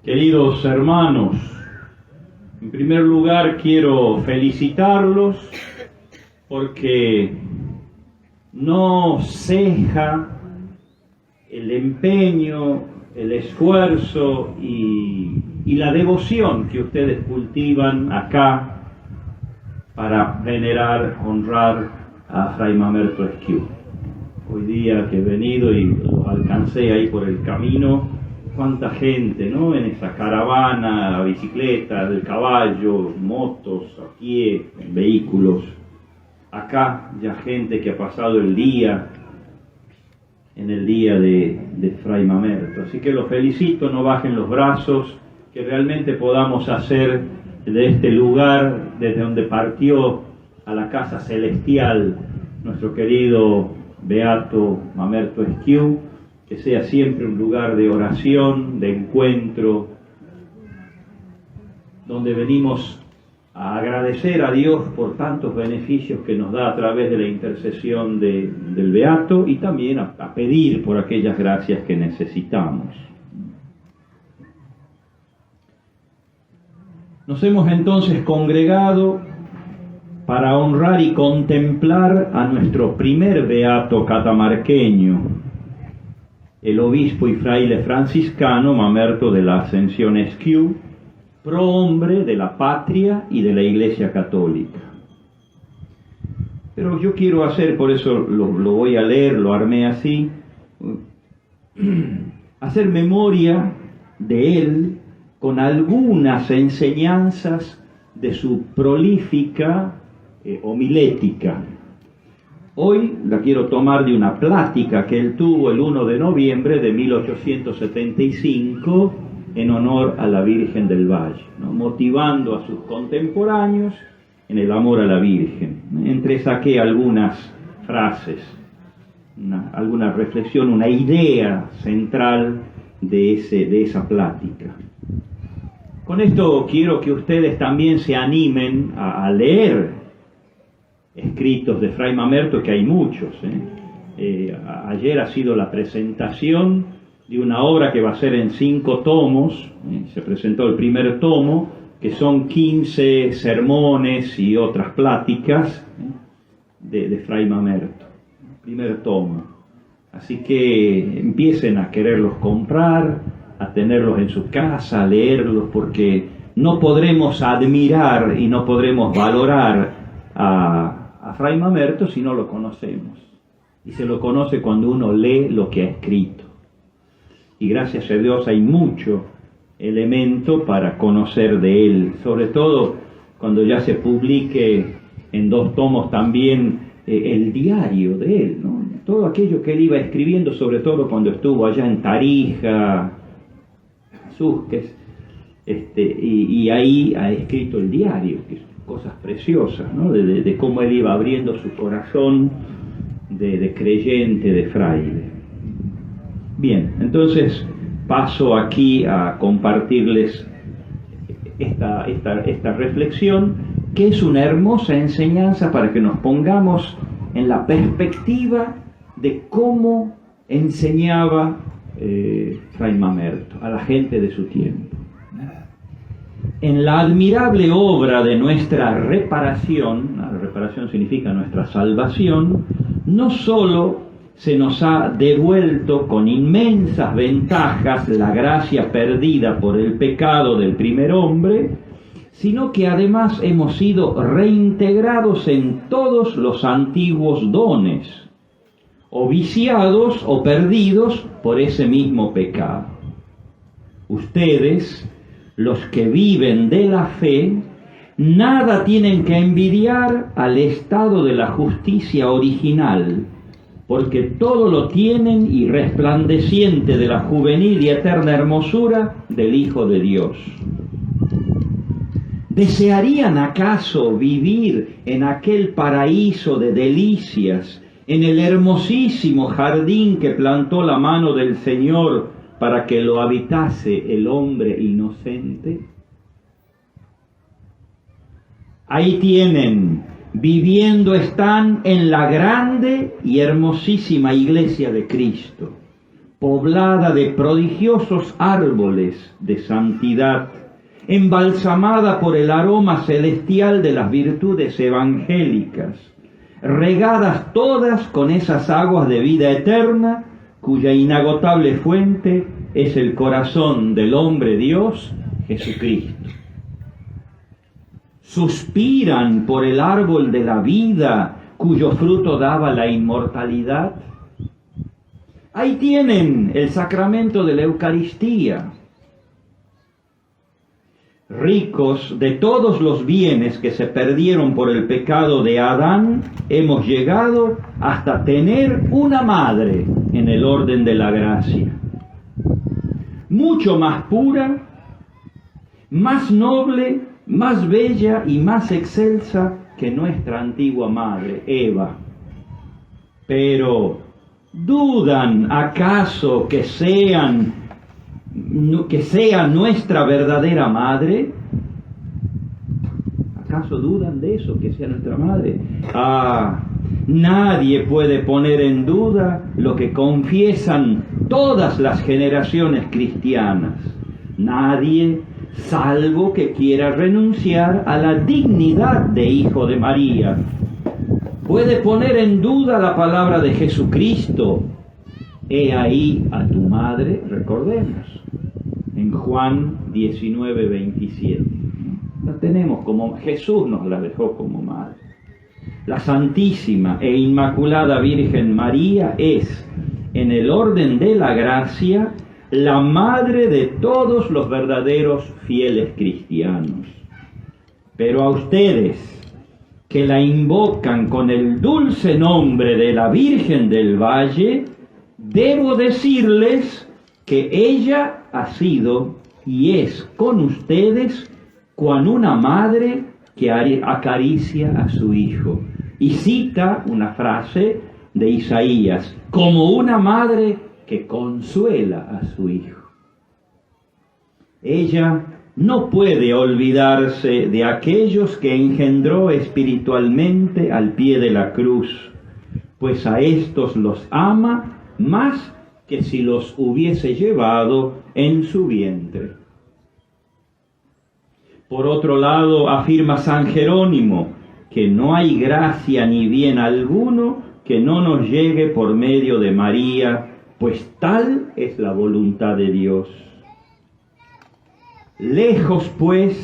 Queridos hermanos, en primer lugar quiero felicitarlos porque no ceja el empeño, el esfuerzo y la devoción que ustedes cultivan acá para venerar, honrar a Fray Mamerto Esquiú. Hoy día que he venido y los alcancé ahí por el camino, cuánta gente, ¿no? En esa caravana, bicicleta, del caballo, motos, a pie, en vehículos. Acá ya gente que ha pasado el día, en el día de Fray Mamerto. Así que los felicito, no bajen los brazos, que realmente podamos hacer de este lugar, desde donde partió a la casa celestial, nuestro querido Beato Mamerto Esquiú, que sea siempre un lugar de oración, de encuentro, donde venimos a agradecer a Dios por tantos beneficios que nos da a través de la intercesión del Beato y también a pedir por aquellas gracias que necesitamos. Nos hemos entonces congregado para honrar y contemplar a nuestro primer beato catamarqueño, el obispo y fraile franciscano Mamerto de la Ascensión Esquiú, prohombre de la patria y de la Iglesia Católica. Pero yo quiero hacer, por eso lo voy a leer, lo armé así, hacer memoria de él con algunas enseñanzas de su prolífica homilética. Hoy la quiero tomar de una plática que él tuvo el 1 de noviembre de 1875 en honor a la Virgen del Valle, ¿no? Motivando a sus contemporáneos en el amor a la Virgen. Entre saqué algunas frases, alguna reflexión, una idea central de esa plática. Con esto quiero que ustedes también se animen a leer escritos de Fray Mamerto, que hay muchos. Ayer ha sido la presentación de una obra que va a ser en 5 tomos. Se presentó el primer tomo, que son 15 sermones y otras pláticas de Fray Mamerto. Primer tomo. Así que empiecen a quererlos comprar, a tenerlos en su casa, a leerlos, porque no podremos admirar y no podremos valorar a Fray Mamerto si no lo conocemos. Y se lo conoce cuando uno lee lo que ha escrito. Y gracias a Dios hay mucho elemento para conocer de él, sobre todo cuando ya se publique en 2 tomos también el diario de él, ¿no? Todo aquello que él iba escribiendo, sobre todo cuando estuvo allá en Tarija, Susques, y ahí ha escrito el diario, que son cosas preciosas, ¿no? De cómo él iba abriendo su corazón de creyente, de fraile. Bien, entonces paso aquí a compartirles esta reflexión, que es una hermosa enseñanza para que nos pongamos en la perspectiva de cómo enseñaba Fray Mamerto a la gente de su tiempo. En la admirable obra de nuestra reparación, la reparación significa nuestra salvación, no sólo se nos ha devuelto con inmensas ventajas la gracia perdida por el pecado del primer hombre, sino que además hemos sido reintegrados en todos los antiguos dones, o viciados o perdidos por ese mismo pecado. Ustedes, los que viven de la fe, nada tienen que envidiar al estado de la justicia original, porque todo lo tienen y resplandeciente de la juvenil y eterna hermosura del Hijo de Dios. ¿Desearían acaso vivir en aquel paraíso de delicias, en el hermosísimo jardín que plantó la mano del Señor para que lo habitase el hombre inocente? Ahí tienen, viviendo están en la grande y hermosísima iglesia de Cristo, poblada de prodigiosos árboles de santidad, embalsamada por el aroma celestial de las virtudes evangélicas, regadas todas con esas aguas de vida eterna, cuya inagotable fuente es el corazón del hombre Dios, Jesucristo. Suspiran por el árbol de la vida, cuyo fruto daba la inmortalidad. Ahí tienen el sacramento de la Eucaristía. Ricos de todos los bienes que se perdieron por el pecado de Adán, hemos llegado hasta tener una madre en el orden de la gracia, mucho más pura, más noble, más bella y más excelsa que nuestra antigua madre, Eva. Pero, ¿dudan acaso que sea nuestra verdadera madre? ¿Acaso dudan de eso, que sea nuestra madre? Nadie puede poner en duda lo que confiesan todas las generaciones cristianas. Nadie, salvo que quiera renunciar a la dignidad de hijo de María, puede poner en duda la palabra de Jesucristo. He ahí a tu madre, recordemos, en Juan 19:27. La tenemos como, Jesús nos la dejó como madre. La Santísima e Inmaculada Virgen María es, en el orden de la gracia, la madre de todos los verdaderos fieles cristianos. Pero a ustedes, que la invocan con el dulce nombre de la Virgen del Valle, debo decirles que ella ha sido y es con ustedes cual una madre que acaricia a su hijo. Y cita una frase de Isaías, como una madre que consuela a su hijo. Ella no puede olvidarse de aquellos que engendró espiritualmente al pie de la cruz, pues a estos los ama más que si los hubiese llevado en su vientre. Por otro lado, afirma San Jerónimo que no hay gracia ni bien alguno que no nos llegue por medio de María, pues tal es la voluntad de Dios. Lejos pues,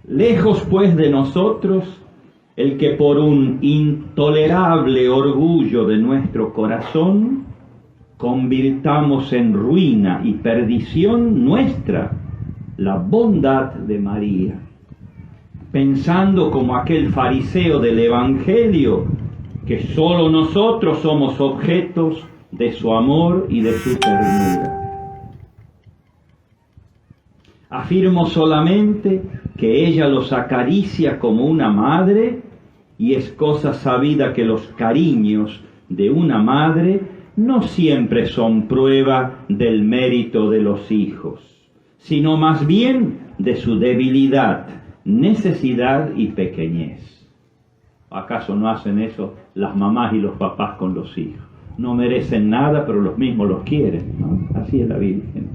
lejos pues de nosotros el que por un intolerable orgullo de nuestro corazón convirtamos en ruina y perdición nuestra la bondad de María, pensando como aquel fariseo del Evangelio, que solo nosotros somos objetos de su amor y de su ternura. Afirmo solamente que ella los acaricia como una madre, y es cosa sabida que los cariños de una madre no siempre son prueba del mérito de los hijos, sino más bien de su debilidad, necesidad y pequeñez. ¿Acaso no hacen eso las mamás y los papás con los hijos? No merecen nada, pero los mismos los quieren, ¿no? Así es la Virgen.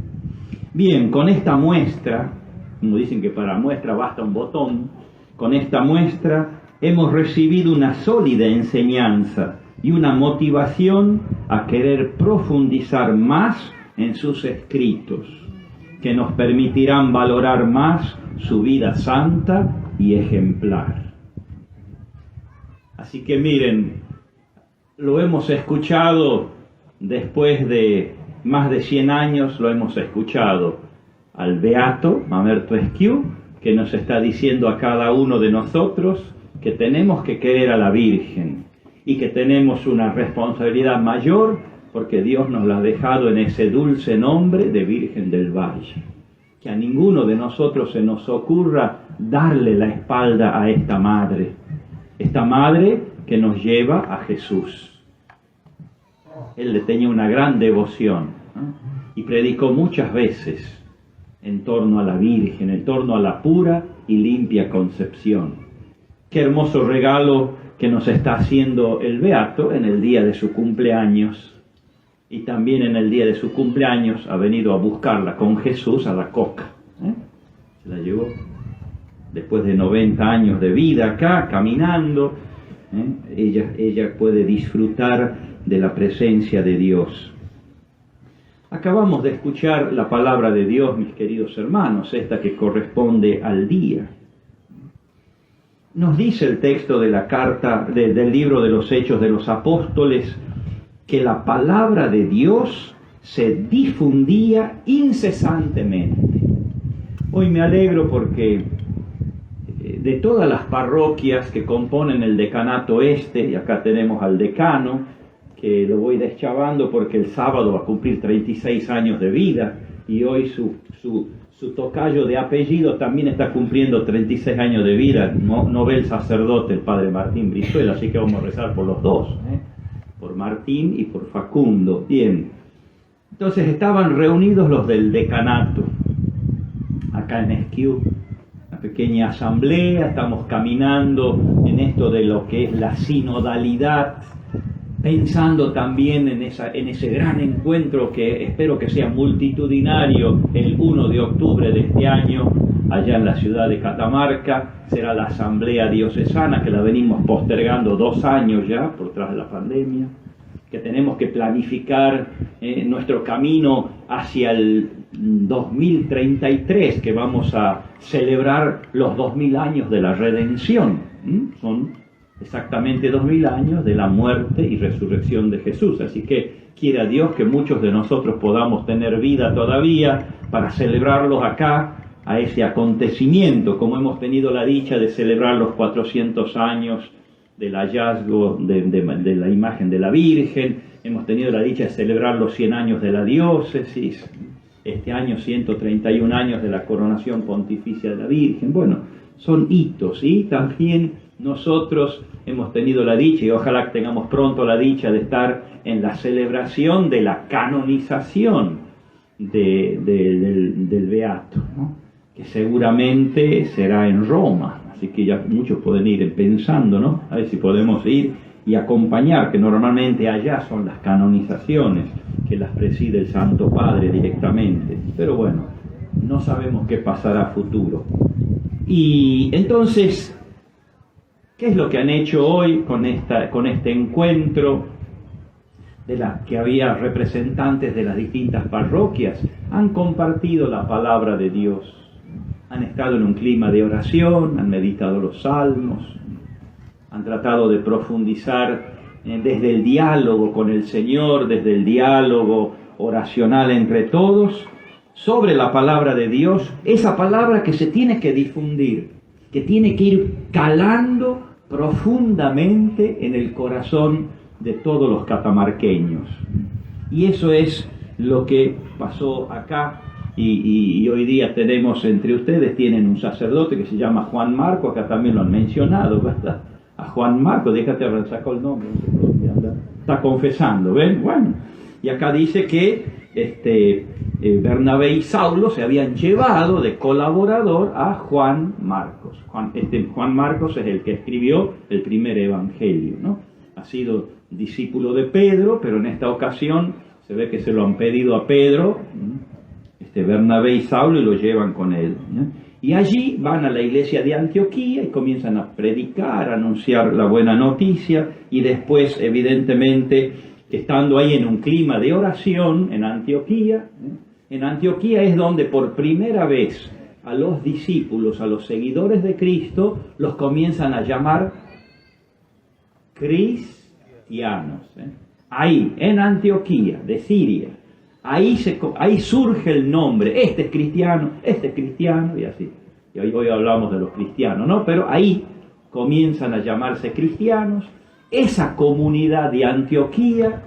Bien, con esta muestra, como dicen que para muestra basta un botón, con esta muestra hemos recibido una sólida enseñanza y una motivación a querer profundizar más en sus escritos, que nos permitirán valorar más su vida santa y ejemplar. Así que miren, lo hemos escuchado después de más de 100 años, lo hemos escuchado al Beato Mamerto Esquiú, que nos está diciendo a cada uno de nosotros que tenemos que querer a la Virgen y que tenemos una responsabilidad mayor porque Dios nos la ha dejado en ese dulce nombre de Virgen del Valle. Que a ninguno de nosotros se nos ocurra darle la espalda a esta madre que nos lleva a Jesús. Él le tenía una gran devoción, ¿no? Y predicó muchas veces en torno a la Virgen, en torno a la pura y limpia concepción. Qué hermoso regalo que nos está haciendo el Beato en el día de su cumpleaños. Y también en el día de su cumpleaños ha venido a buscarla con Jesús a la Coca. Se la llevó después de 90 años de vida acá, caminando. Ella puede disfrutar de la presencia de Dios. Acabamos de escuchar la palabra de Dios, mis queridos hermanos, esta que corresponde al día. Nos dice el texto de la carta del libro de los Hechos de los Apóstoles que la palabra de Dios se difundía incesantemente. Hoy me alegro porque de todas las parroquias que componen el decanato este, y acá tenemos al decano, que lo voy deschavando porque el sábado va a cumplir 36 años de vida, y hoy su tocayo de apellido también está cumpliendo 36 años de vida, no ve el sacerdote, el padre Martín Brizuela, así que vamos a rezar por los dos, por Martín y por Facundo. Bien, entonces estaban reunidos los del decanato, acá en Esquiú, una pequeña asamblea, estamos caminando en esto de lo que es la sinodalidad, pensando también en ese gran encuentro que espero que sea multitudinario el 1 de octubre de este año, allá en la ciudad de Catamarca. Será la asamblea diocesana, que la venimos postergando 2 años ya por tras de la pandemia, que tenemos que planificar nuestro camino hacia el 2033, que vamos a celebrar los 2000 años de la redención. Son exactamente 2000 años de la muerte y resurrección de Jesús. Así que quiera Dios que muchos de nosotros podamos tener vida todavía para celebrarlos acá, a ese acontecimiento, como hemos tenido la dicha de celebrar los 400 años del hallazgo de la imagen de la Virgen, hemos tenido la dicha de celebrar los 100 años de la diócesis, este año 131 años de la coronación pontificia de la Virgen. Bueno, son hitos, y también nosotros hemos tenido la dicha, y ojalá tengamos pronto la dicha, de estar en la celebración de la canonización del Beato, ¿no? Que seguramente será en Roma, así que ya muchos pueden ir pensando, ¿no? A ver si podemos ir y acompañar, que normalmente allá son las canonizaciones, que las preside el Santo Padre directamente, pero bueno, no sabemos qué pasará a futuro. Y entonces, ¿qué es lo que han hecho hoy con este encuentro de la que había representantes de las distintas parroquias? Han compartido la palabra de Dios, han estado en un clima de oración, han meditado los salmos, han tratado de profundizar desde el diálogo con el Señor, desde el diálogo oracional entre todos, sobre la palabra de Dios, esa palabra que se tiene que difundir, que tiene que ir calando profundamente en el corazón de todos los catamarqueños. Y eso es lo que pasó acá, y hoy día tenemos entre ustedes, tienen un sacerdote que se llama Juan Marco, acá también lo han mencionado, ¿verdad? A Juan Marco, déjate, sacó el nombre, está confesando, ¿ven? Bueno, y acá dice que Bernabé y Saulo se habían llevado de colaborador a Juan Marcos. Juan Marcos es el que escribió el primer evangelio, ¿no? Ha sido discípulo de Pedro, pero en esta ocasión se ve que se lo han pedido a Pedro, Bernabé y Saulo, y lo llevan con él, ¿no? Y allí van a la iglesia de Antioquía y comienzan a predicar, a anunciar la buena noticia, y después, evidentemente, estando ahí en un clima de oración en Antioquía es donde por primera vez a los discípulos, a los seguidores de Cristo, los comienzan a llamar cristianos. Ahí, en Antioquía, de Siria, ahí surge el nombre, este es cristiano, y así. Y hoy hablamos de los cristianos, ¿no? Pero ahí comienzan a llamarse cristianos. Esa comunidad de Antioquía,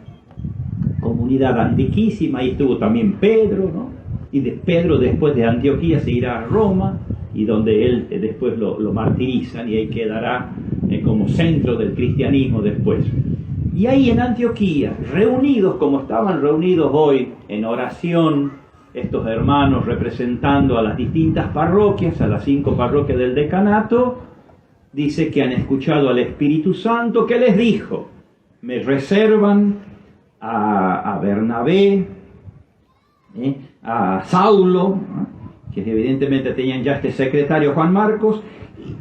comunidad antiquísima, ahí estuvo también Pedro, ¿no? Y Pedro, después de Antioquía, se irá a Roma, y donde él después lo martirizan, y ahí quedará como centro del cristianismo después. Y ahí en Antioquía, reunidos como estaban reunidos hoy en oración, estos hermanos representando a las distintas parroquias, a las 5 parroquias del decanato, dice que han escuchado al Espíritu Santo que les dijo, me reservan a Bernabé, a Saulo, que evidentemente tenían ya este secretario Juan Marcos,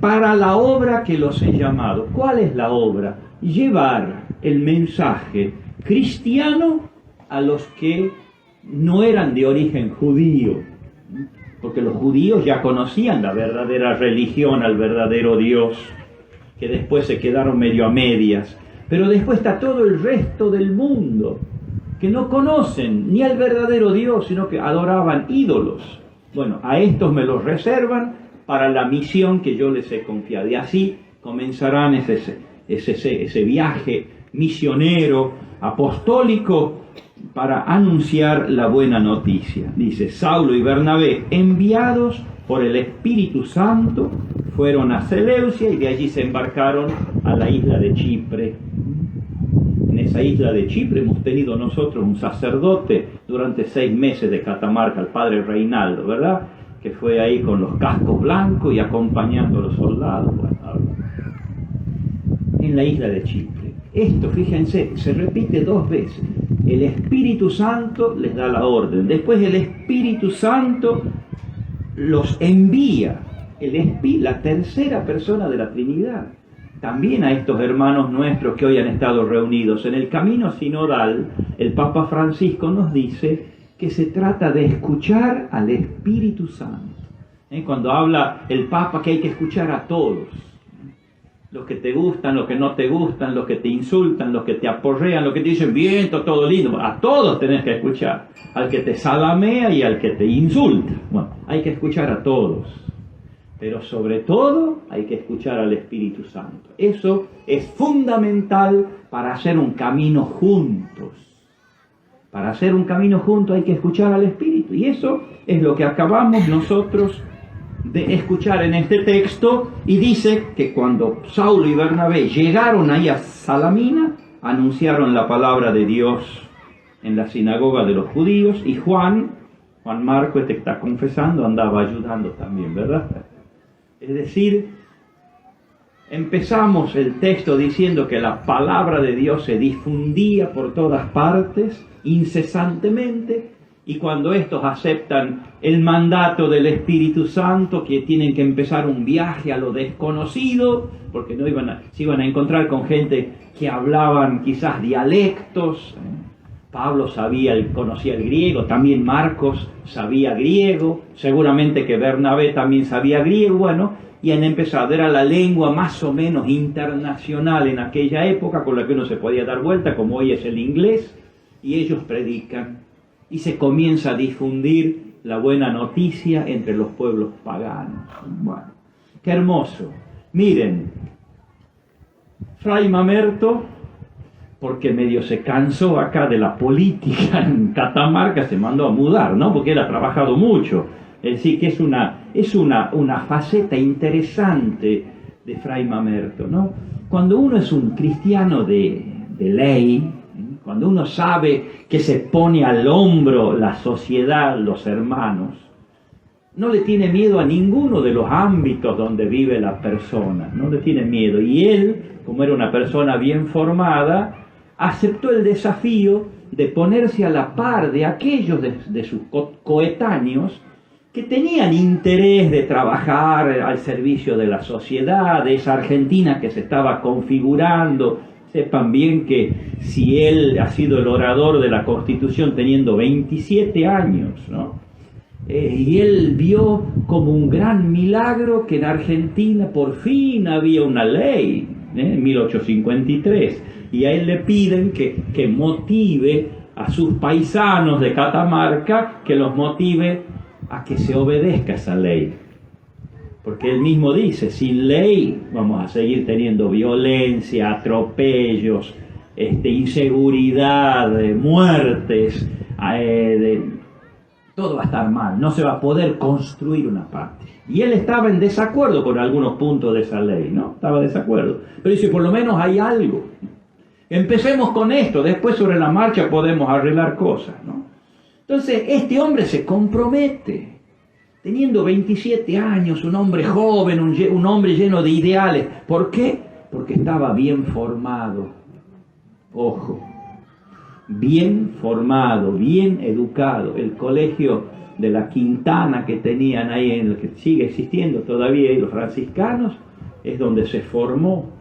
para la obra que los he llamado. ¿Cuál es la obra? Llevar el mensaje cristiano a los que no eran de origen judío, porque los judíos ya conocían la verdadera religión, al verdadero Dios, que después se quedaron medio a medias. Pero después está todo el resto del mundo, que no conocen ni al verdadero Dios, sino que adoraban ídolos. Bueno, a estos me los reservan para la misión que yo les he confiado. Y así comenzarán ese viaje misionero, apostólico, para anunciar la buena noticia. Dice, Saulo y Bernabé, enviados por el Espíritu Santo, fueron a Seleucia y de allí se embarcaron a la isla de Chipre. En esa isla de Chipre hemos tenido nosotros un sacerdote durante 6 meses de Catamarca, el padre Reinaldo, ¿verdad? Que fue ahí con los cascos blancos y acompañando a los soldados. Bueno, en la isla de Chipre. Esto, fíjense, se repite 2 veces. El Espíritu Santo les da la orden. Después el Espíritu Santo los envía. La tercera persona de la Trinidad. También a estos hermanos nuestros que hoy han estado reunidos. En el camino sinodal, el Papa Francisco nos dice que se trata de escuchar al Espíritu Santo. Cuando habla el Papa que hay que escuchar a todos. Los que te gustan, los que no te gustan, los que te insultan, los que te aporrean, los que te dicen viento, todo lindo. A todos tenés que escuchar. Al que te salamea y al que te insulta. Bueno, hay que escuchar a todos. Pero sobre todo hay que escuchar al Espíritu Santo. Eso es fundamental para hacer un camino juntos. Para hacer un camino juntos hay que escuchar al Espíritu. Y eso es lo que acabamos nosotros de escuchar en este texto. Y dice que cuando Saulo y Bernabé llegaron ahí a Salamina, anunciaron la palabra de Dios en la sinagoga de los judíos. Y Juan Marco, este que está confesando, andaba ayudando también, ¿verdad? Es decir, empezamos el texto diciendo que la palabra de Dios se difundía por todas partes, incesantemente, y cuando estos aceptan el mandato del Espíritu Santo, que tienen que empezar un viaje a lo desconocido, porque se iban a encontrar con gente que hablaban quizás dialectos. Pablo conocía el griego, también Marcos sabía griego, seguramente que Bernabé también sabía griego, bueno, y han empezado, era la lengua más o menos internacional en aquella época, con la que uno se podía dar vuelta, como hoy es el inglés, y ellos predican, y se comienza a difundir la buena noticia entre los pueblos paganos. Bueno, qué hermoso. Miren, Fray Mamerto, porque medio se cansó acá de la política en Catamarca, se mandó a mudar, ¿no? Porque él ha trabajado mucho. Es decir, que es una faceta interesante de Fray Mamerto, ¿no? Cuando uno es un cristiano de ley, cuando uno sabe que se pone al hombro la sociedad, los hermanos, no le tiene miedo a ninguno de los ámbitos donde vive la persona, no le tiene miedo. Y él, como era una persona bien formada, aceptó el desafío de ponerse a la par de aquellos de sus coetáneos que tenían interés de trabajar al servicio de la sociedad, de esa Argentina que se estaba configurando. Sepan bien que si él ha sido el orador de la Constitución teniendo 27 años, ¿no? Y él vio como un gran milagro que en Argentina por fin había una ley, en 1853, y a él le piden que motive a sus paisanos de Catamarca, que los motive a que se obedezca esa ley. Porque él mismo dice, sin ley vamos a seguir teniendo violencia, atropellos, inseguridad, muertes, todo va a estar mal, no se va a poder construir una patria. Y él estaba en desacuerdo con algunos puntos de esa ley, ¿no? Estaba de desacuerdo. Pero dice, por lo menos hay algo. Empecemos con esto, después sobre la marcha podemos arreglar cosas, ¿no? Entonces, este hombre se compromete. teniendo 27 años, un hombre joven, un hombre lleno de ideales. ¿Por qué? Porque estaba bien formado. Ojo, bien formado, bien educado. El colegio de la Quintana que tenían ahí, en el que sigue existiendo todavía, y los franciscanos, es donde se formó.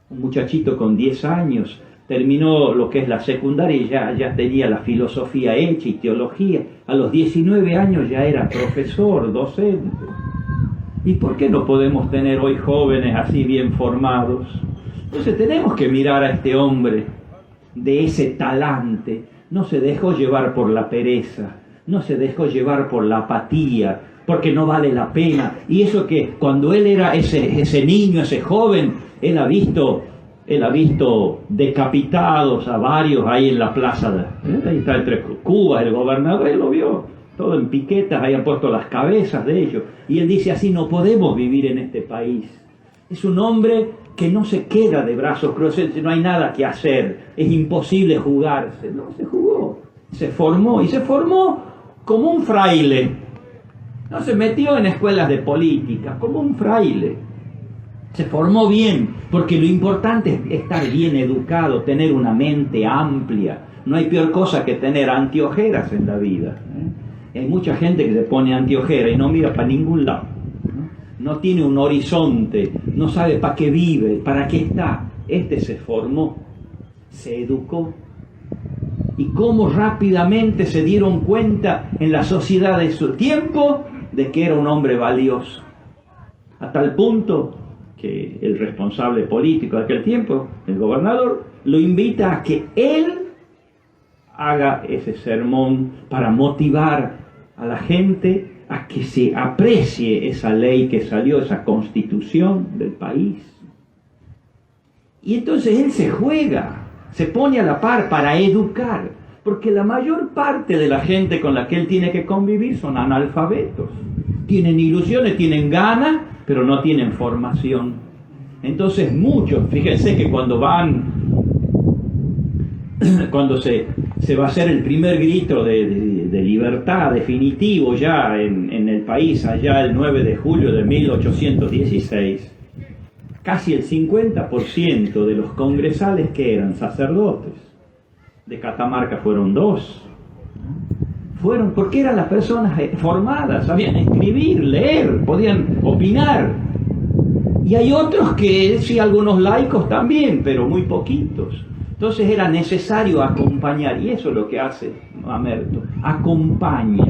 Un muchachito con 10 años terminó lo que es la secundaria y ya tenía la filosofía hecha y teología. A los 19 años ya era profesor, docente. ¿Y por qué no podemos tener hoy jóvenes así bien formados? Entonces tenemos que mirar a este hombre de ese talante. No se dejó llevar por la pereza, no se dejó llevar por la apatía, porque no vale la pena. Y eso que cuando él era ese niño, ese joven, él ha visto decapitados a varios ahí en la plaza. Ahí está entre Cuba, el gobernador, él lo vio, todo en piquetas, ahí han puesto las cabezas de ellos. Y él dice así: no podemos vivir en este país. Es un hombre que no se queda de brazos cruzados, no hay nada que hacer, es imposible jugarse. No, se jugó, se formó, y se formó como un fraile. No se metió en escuelas de política, como un fraile. Se formó bien, porque lo importante es estar bien educado, tener una mente amplia. No hay peor cosa que tener anteojeras en la vida. Hay mucha gente que se pone anteojera y no mira para ningún lado. No tiene un horizonte, no sabe para qué vive, para qué está. Este se formó, se educó. Y cómo rápidamente se dieron cuenta en la sociedad de su tiempo de que era un hombre valioso. A tal punto que el responsable político de aquel tiempo, el gobernador, lo invita a que él haga ese sermón para motivar a la gente a que se aprecie esa ley que salió, esa constitución del país. Y entonces él se juega, se pone a la par para educar, porque la mayor parte de la gente con la que él tiene que convivir son analfabetos. Tienen ilusiones, tienen ganas, pero no tienen formación. Entonces muchos, fíjense que cuando se va a hacer el primer grito de libertad definitivo ya en el país, allá el 9 de julio de 1816, casi el 50% de los congresales que eran sacerdotes. De Catamarca fueron 2. Fueron porque eran las personas formadas, sabían escribir, leer, podían opinar. Y hay otros que, sí, algunos laicos también, pero muy poquitos. Entonces era necesario acompañar, y eso es lo que hace Mamerto, acompaña.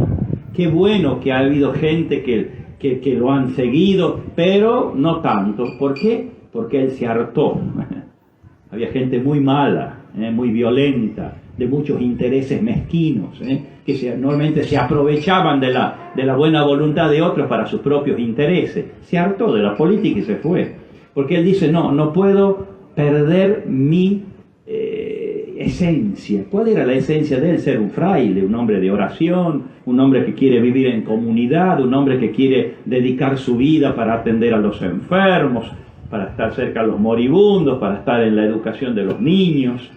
Qué bueno que ha habido gente que lo han seguido, pero no tanto. ¿Por qué? Porque él se hartó. Había gente muy mala, muy violenta, de muchos intereses mezquinos, que normalmente se aprovechaban de la buena voluntad de otros para sus propios intereses. Se hartó de la política y se fue. Porque él dice: no puedo perder mi esencia. ¿Cuál era la esencia de él? Ser un fraile, un hombre de oración, un hombre que quiere vivir en comunidad, un hombre que quiere dedicar su vida para atender a los enfermos, para estar cerca de los moribundos, para estar en la educación de los niños.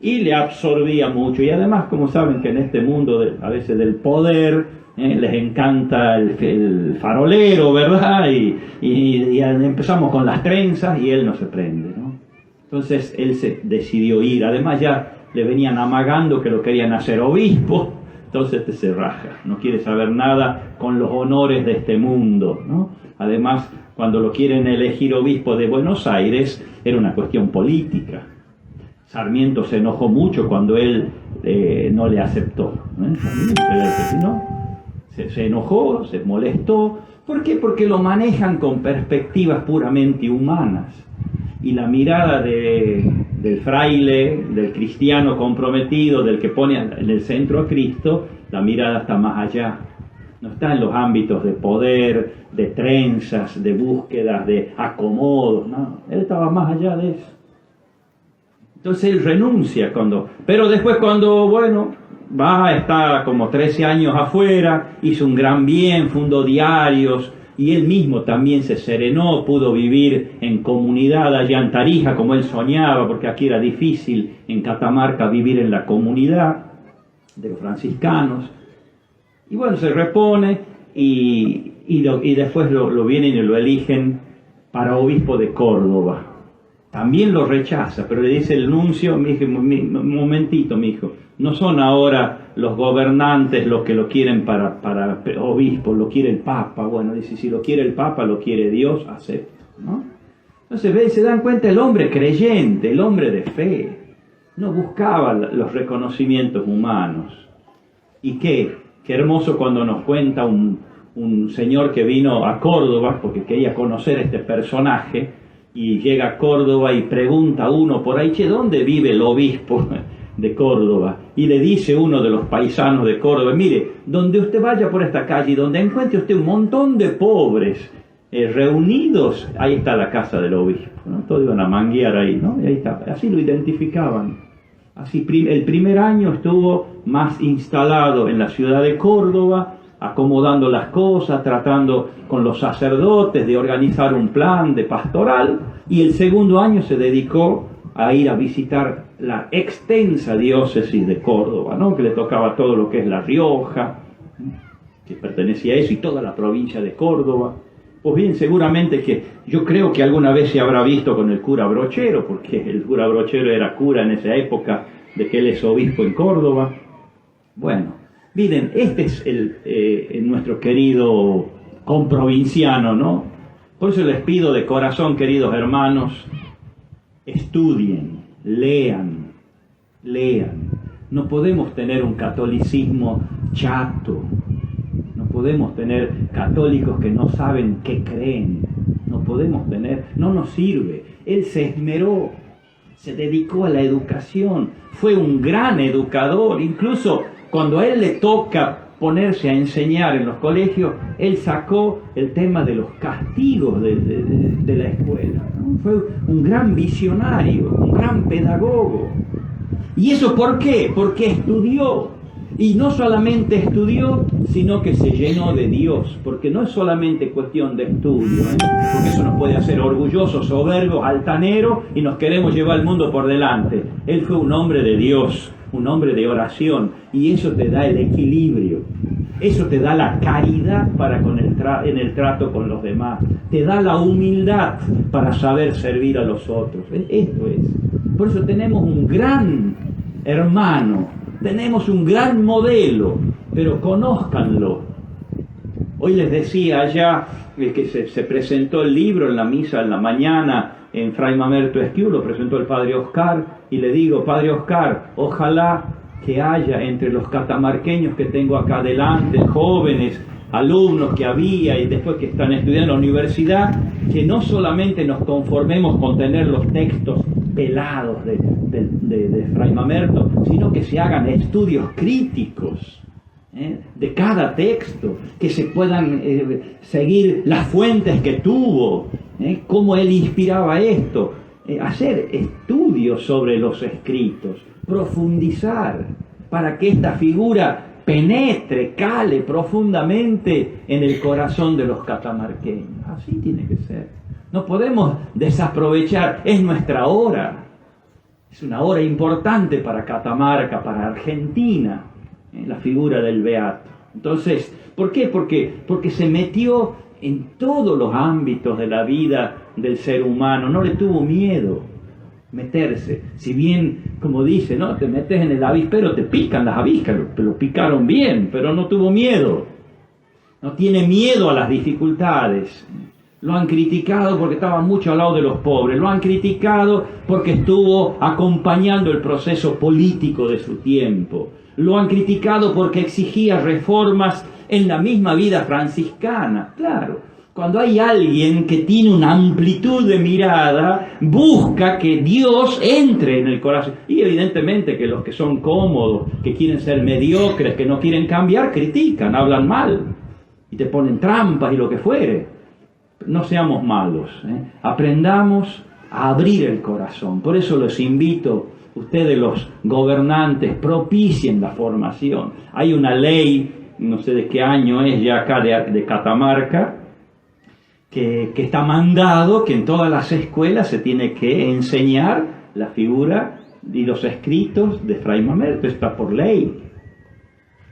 Y le absorbía mucho. Y además, como saben que en este mundo a veces del poder, les encanta el farolero, ¿verdad? Y empezamos con las trenzas y él no se prende, ¿no? Entonces él se decidió ir. Además ya le venían amagando que lo querían hacer obispo. Entonces se raja, no quiere saber nada con los honores de este mundo, ¿no? Además, cuando lo quieren elegir obispo de Buenos Aires, era una cuestión política. Sarmiento se enojó mucho cuando él no le aceptó. Se enojó, se molestó. ¿Por qué? Porque lo manejan con perspectivas puramente humanas. Y la mirada del fraile, del cristiano comprometido, del que pone en el centro a Cristo, la mirada está más allá. No está en los ámbitos de poder, de trenzas, de búsquedas, de acomodos. No, él estaba más allá de eso. Entonces él renuncia pero después cuando, va a estar como 13 años afuera, hizo un gran bien, fundó diarios, y él mismo también se serenó, pudo vivir en comunidad allá en Tarija como él soñaba, porque aquí era difícil en Catamarca vivir en la comunidad de los franciscanos. Y se repone, y después lo vienen y lo eligen para obispo de Córdoba. También lo rechaza, pero le dice el nuncio, un momentito, mijo, no son ahora los gobernantes los que lo quieren para obispo, lo quiere el Papa. Bueno, dice, si lo quiere el Papa, lo quiere Dios, acepto, ¿no? Entonces, se dan cuenta, el hombre creyente, el hombre de fe, no buscaba los reconocimientos humanos. Y qué hermoso cuando nos cuenta un señor que vino a Córdoba, porque quería conocer este personaje, y llega a Córdoba y pregunta a uno por ahí, che, ¿dónde vive el obispo de Córdoba? Y le dice uno de los paisanos de Córdoba, mire, donde usted vaya por esta calle y donde encuentre usted un montón de pobres reunidos, ahí está la casa del obispo, ¿no? Todos iban a manguear ahí, ¿no? Y ahí está, así lo identificaban. Así, el primer año estuvo más instalado en la ciudad de Córdoba, acomodando las cosas, tratando con los sacerdotes de organizar un plan de pastoral, y el segundo año se dedicó a ir a visitar la extensa diócesis de Córdoba, ¿no? Que le tocaba todo lo que es La Rioja, que pertenecía a eso, y toda la provincia de Córdoba. Pues bien, seguramente que yo creo que alguna vez se habrá visto con el cura Brochero, porque el cura Brochero era cura en esa época de que él es obispo en Córdoba. Bueno, miren, este es nuestro querido comprovinciano, ¿no? Por eso les pido de corazón, queridos hermanos, estudien, lean. No podemos tener un catolicismo chato. No podemos tener católicos que no saben qué creen. No nos sirve. Él se esmeró, se dedicó a la educación, fue un gran educador. Incluso cuando a él le toca ponerse a enseñar en los colegios, él sacó el tema de los castigos de la escuela, ¿no? Fue un gran visionario, un gran pedagogo. ¿Y eso por qué? Porque estudió. Y no solamente estudió, sino que se llenó de Dios, porque no es solamente cuestión de estudio, porque eso nos puede hacer orgullosos, soberbios, altaneros, y nos queremos llevar el mundo por delante. Él fue un hombre de Dios, un hombre de oración, y eso te da el equilibrio, eso te da la caridad en el trato con los demás, te da la humildad para saber servir a los otros. Esto es. Por eso tenemos un gran hermano, tenemos un gran modelo, pero conózcanlo. Hoy les decía allá que se presentó el libro en la misa en la mañana en Fray Mamerto Esquiú, lo presentó el Padre Oscar, y le digo, Padre Oscar, ojalá que haya entre los catamarqueños que tengo acá delante, jóvenes, alumnos que había y después que están estudiando en la universidad, que no solamente nos conformemos con tener los textos pelados de Fray Mamerto, sino que se hagan estudios críticos de cada texto, que se puedan seguir las fuentes que tuvo, cómo él inspiraba esto, hacer estudios sobre los escritos, profundizar, para que esta figura penetre, cale profundamente en el corazón de los catamarqueños. Así tiene que ser. No podemos desaprovechar, es nuestra hora, es una hora importante para Catamarca, para Argentina, la figura del beato. Entonces, ¿por qué? Porque se metió en todos los ámbitos de la vida del ser humano, no le tuvo miedo meterse. Si bien, como dice, ¿no? Te metes en el avispero, te pican las avispas, lo picaron bien, pero no tuvo miedo. No tiene miedo a las dificultades. Lo han criticado porque estaba mucho al lado de los pobres, lo han criticado porque estuvo acompañando el proceso político de su tiempo, lo han criticado porque exigía reformas en la misma vida franciscana. Claro, cuando hay alguien que tiene una amplitud de mirada, busca que Dios entre en el corazón. Y evidentemente que los que son cómodos, que quieren ser mediocres, que no quieren cambiar, critican, hablan mal y te ponen trampas y lo que fuere. No seamos malos, aprendamos a abrir el corazón. Por eso los invito, ustedes los gobernantes, propicien la formación. Hay una ley, no sé de qué año es ya acá de Catamarca, que está mandado que en todas las escuelas se tiene que enseñar la figura y los escritos de Fray Mamerto. Está por ley.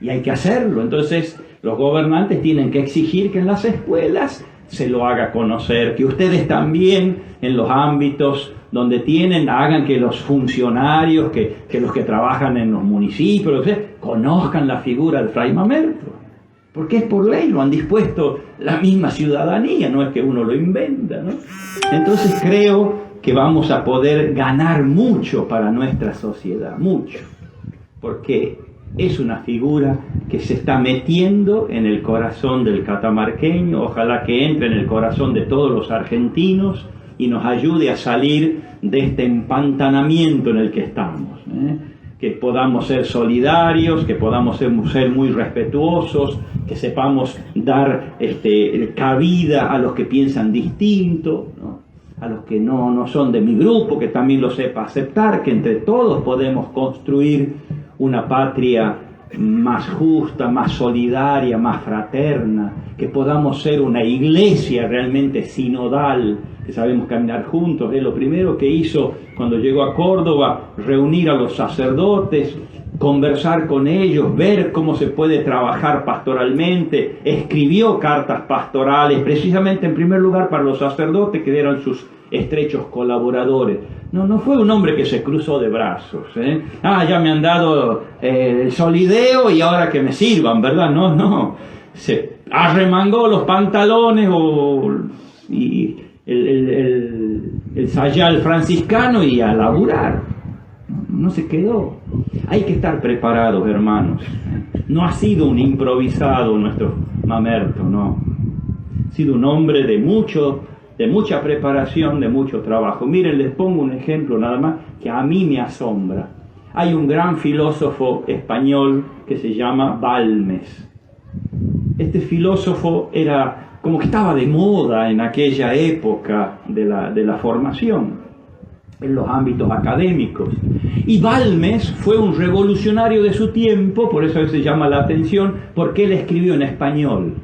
y hay que hacerlo. Entonces los gobernantes tienen que exigir que en las escuelas se lo haga conocer, que ustedes también en los ámbitos donde tienen, hagan que los funcionarios, que los que trabajan en los municipios, conozcan la figura de Fray Mamerto, porque es por ley, lo han dispuesto la misma ciudadanía, no es que uno lo inventa, ¿no? Entonces creo que vamos a poder ganar mucho para nuestra sociedad, mucho, porque es una figura que se está metiendo en el corazón del catamarqueño, ojalá que entre en el corazón de todos los argentinos y nos ayude a salir de este empantanamiento en el que estamos, que podamos ser solidarios, que podamos ser muy respetuosos, que sepamos dar cabida a los que piensan distinto, ¿no? A los que no son de mi grupo, que también lo sepa aceptar, que entre todos podemos construir una patria más justa, más solidaria, más fraterna, que podamos ser una iglesia realmente sinodal, que sabemos caminar juntos. Lo primero que hizo cuando llegó a Córdoba, reunir a los sacerdotes, conversar con ellos, ver cómo se puede trabajar pastoralmente. Escribió cartas pastorales, precisamente en primer lugar para los sacerdotes, que eran sus estrechos colaboradores. No fue un hombre que se cruzó de brazos, ya me han dado el solideo y ahora que me sirvan, ¿verdad? No, se arremangó los pantalones y el sayal franciscano y a laburar. No se quedó. Hay que estar preparados, hermanos. No ha sido un improvisado nuestro Mamerto, no. Ha sido un hombre de mucha preparación, de mucho trabajo. Miren, les pongo un ejemplo nada más que a mí me asombra. Hay un gran filósofo español que se llama Balmes. Este filósofo era como que estaba de moda en aquella época de la formación, en los ámbitos académicos. Y Balmes fue un revolucionario de su tiempo, por eso se llama la atención, porque él escribió en español.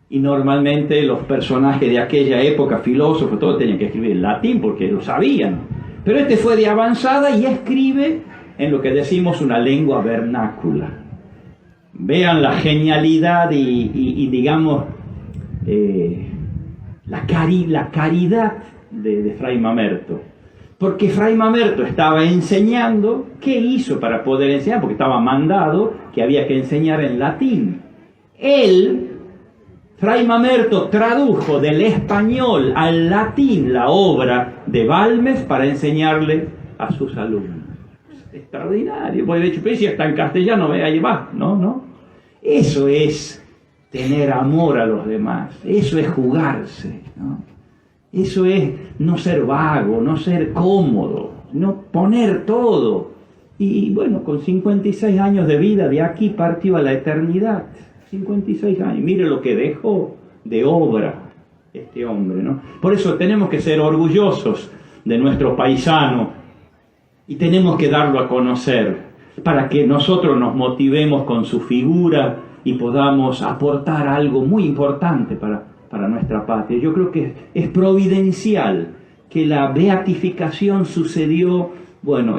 Y normalmente los personajes de aquella época, filósofos, todos tenían que escribir en latín porque lo sabían. Pero este fue de avanzada y escribe en lo que decimos una lengua vernácula. Vean la genialidad y digamos, la caridad de Fray Mamerto. Porque Fray Mamerto estaba enseñando. ¿Qué hizo para poder enseñar? Porque estaba mandado que había que enseñar en latín. Fray Mamerto tradujo del español al latín la obra de Balmes para enseñarle a sus alumnos. Extraordinario, porque de hecho, pero si está en castellano, ahí va, ¿no? Eso es tener amor a los demás, eso es jugarse, ¿no? Eso es no ser vago, no ser cómodo, no poner todo. Y bueno, con 56 años de vida, de aquí partió a la eternidad. 56 años, mire lo que dejó de obra este hombre, ¿no? Por eso tenemos que ser orgullosos de nuestro paisano y tenemos que darlo a conocer para que nosotros nos motivemos con su figura y podamos aportar algo muy importante para nuestra patria. Yo creo que es providencial que la beatificación sucedió,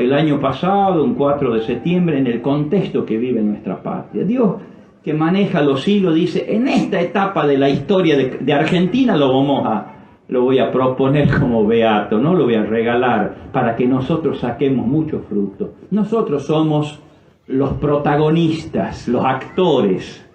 el año pasado, un 4 de septiembre, en el contexto que vive nuestra patria. Dios, que maneja los hilos, dice, en esta etapa de la historia de Argentina lo voy a proponer como beato, no lo voy a regalar para que nosotros saquemos mucho fruto. Nosotros somos los protagonistas, los actores,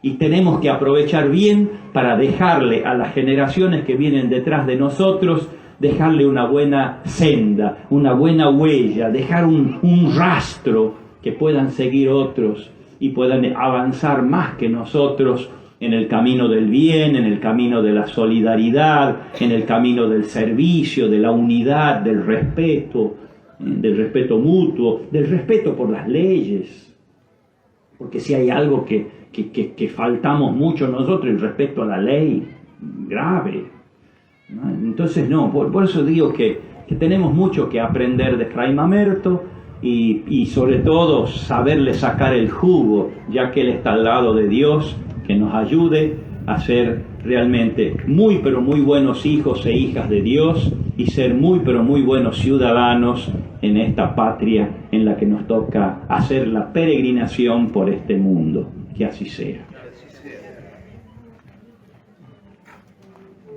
y tenemos que aprovechar bien para dejarle a las generaciones que vienen detrás de nosotros, dejarle una buena senda, una buena huella, dejar un rastro que puedan seguir otros y puedan avanzar más que nosotros en el camino del bien, en el camino de la solidaridad, en el camino del servicio, de la unidad, del respeto mutuo, del respeto por las leyes. Porque si hay algo que faltamos mucho nosotros, el respeto a la ley, grave, ¿no? Entonces por eso digo que tenemos mucho que aprender de Fray Mamerto y sobre todo saberle sacar el jugo, ya que Él está al lado de Dios, que nos ayude a ser realmente muy pero muy buenos hijos e hijas de Dios y ser muy pero muy buenos ciudadanos en esta patria en la que nos toca hacer la peregrinación por este mundo. Que así sea.